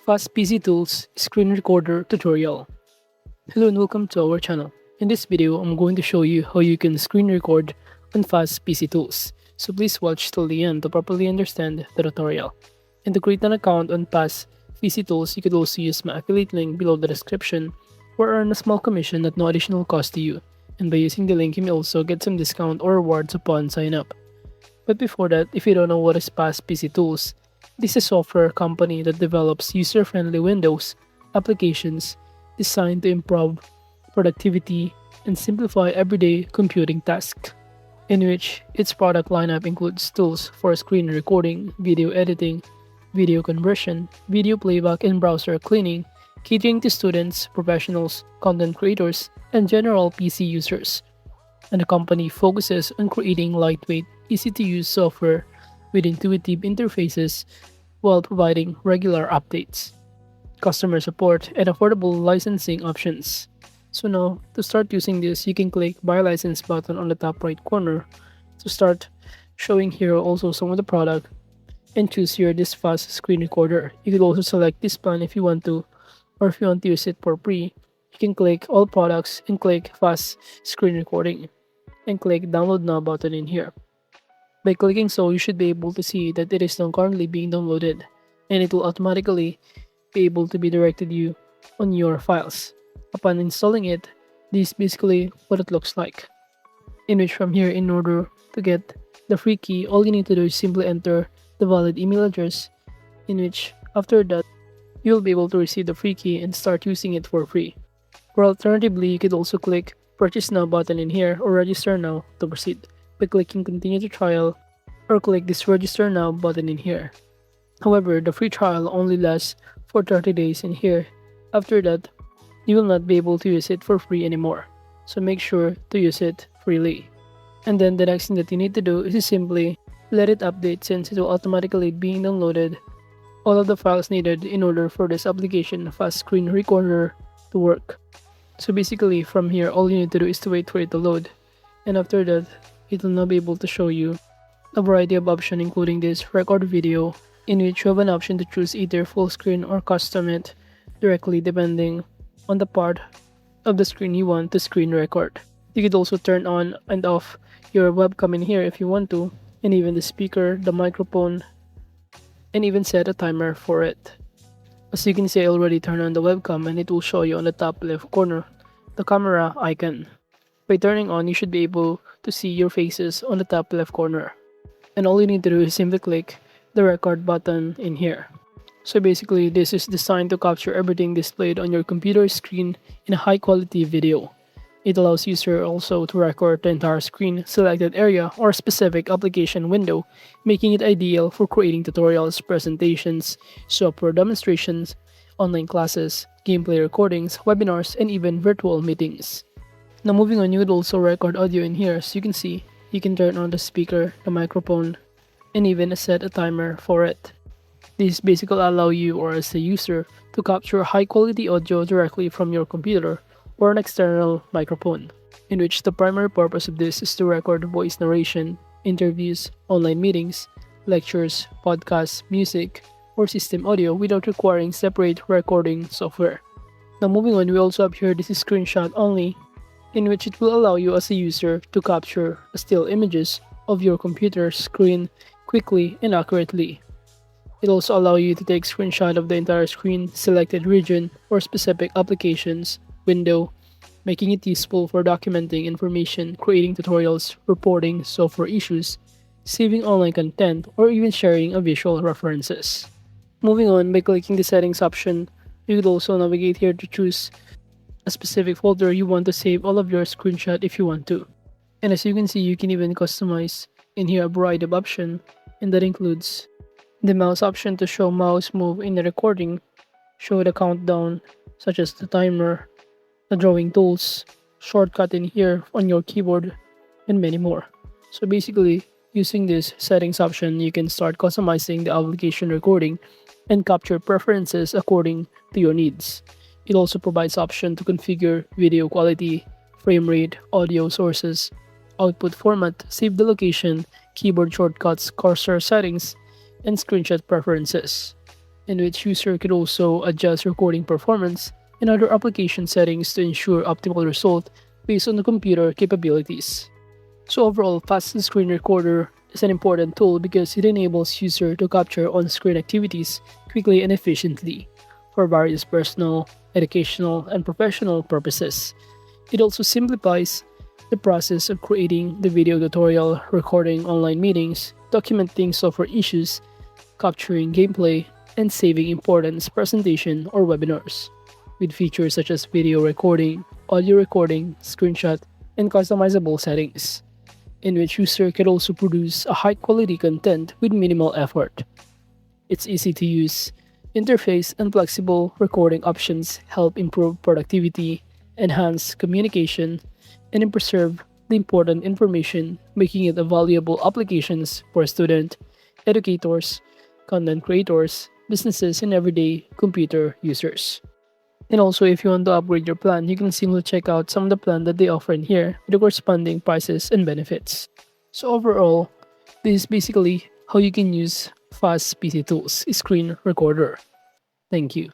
FastPCtools Screen Recorder Tutorial. Hello and welcome to our channel. In this video, I'm going to show you how you can screen record on FastPCtools. So please watch till the end to properly understand the tutorial. And to create an account on FastPCtools, you could also use my affiliate link below the description or earn a small commission at no additional cost to you. And by using the link, you may also get some discount or rewards upon sign up. But before that, if you don't know what is FastPCtools, this is a software company that develops user-friendly Windows applications designed to improve productivity and simplify everyday computing tasks, in which its product lineup includes tools for screen recording, video editing, video conversion, video playback, and browser cleaning, catering to students, professionals, content creators, and general PC users. And the company focuses on creating lightweight, easy-to-use software with intuitive interfaces while providing regular updates, customer support, and affordable licensing options. So now, to start using this, you can click Buy License button on the top right corner to start showing here also some of the product and choose here this fast screen recorder. You could also select this plan if you want to, or if you want to use it for free, you can click All Products and click Fast Screen Recording and click Download Now button in here. By clicking so, you should be able to see that it is now currently being downloaded, and it will automatically be able to be directed you on your files. Upon installing it, this is basically what it looks like. In which from here, in order to get the free key, all you need to do is simply enter the valid email address, in which after that, you'll be able to receive the free key and start using it for free. Or alternatively, you could also click Purchase Now button in here or Register Now to proceed by clicking Continue to Trial or click this Register Now button in here. However, the free trial only lasts for 30 days in here. After that, you will not be able to use it for free anymore. So make sure to use it freely. And then the next thing that you need to do is to simply let it update, since it will automatically be downloaded all of the files needed in order for this application Fast Screen Recorder to work. So basically from here, all you need to do is to wait for it to load, and after that, it will now be able to show you a variety of options, including this record video, in which you have an option to choose either full screen or custom it directly depending on the part of the screen you want to screen record. You could also turn on and off your webcam in here if you want to, and even the speaker, the microphone, and even set a timer for it. As you can see, I already turned on the webcam, and it will show you on the top left corner the camera icon. By turning on, you should be able to see your faces on the top left corner. And all you need to do is simply click the record button in here. So basically, this is designed to capture everything displayed on your computer screen in a high quality video. It allows user also to record the entire screen, selected area, or specific application window, making it ideal for creating tutorials, presentations, software demonstrations, online classes, gameplay recordings, webinars, and even virtual meetings. Now moving on, you would also record audio in here. As you can see, you can turn on the speaker, the microphone, and even set a timer for it. This basically allow you, or as a user, to capture high quality audio directly from your computer or an external microphone, in which the primary purpose of this is to record voice narration, interviews, online meetings, lectures, podcasts, music, or system audio without requiring separate recording software. Now moving on, we also have here this is screenshot only, in which it will allow you as a user to capture still images of your computer screen quickly and accurately. It also allows you to take screenshot of the entire screen, selected region, or specific applications window, making it useful for documenting information, creating tutorials, reporting software issues, saving online content, or even sharing a visual references. Moving on, by clicking the settings option, you could also navigate here to choose a specific folder you want to save all of your screenshot if you want to. And as you can see, you can even customize in here a variety of options, and that includes the mouse option to show mouse move in the recording, show the countdown such as the timer, the drawing tools, shortcut in here on your keyboard, and many more. So basically, using this settings option, you can start customizing the application recording and capture preferences according to your needs. It also provides option to configure video quality, frame rate, audio sources, output format, save the location, keyboard shortcuts, cursor settings, and screenshot preferences. in which user could also adjust recording performance and other application settings to ensure optimal result based on the computer capabilities. So overall, Fast Screen Recorder is an important tool because it enables user to capture on-screen activities quickly and efficiently for various personal, educational, and professional purposes. It also simplifies the process of creating the video tutorial, recording online meetings, documenting software issues, capturing gameplay, and saving important presentation or webinars, with features such as video recording, audio recording, screenshot, and customizable settings, in which user can also produce a high-quality content with minimal effort. Its easy-to-use interface and flexible recording options help improve productivity, enhance communication, and preserve the important information, making it a valuable applications for students, educators, content creators, businesses, and everyday computer users. And also, if you want to upgrade your plan, you can simply check out some of the plan that they offer in here with the corresponding prices and benefits. So overall, this is basically how you can use FastPCtools screen recorder. Thank you.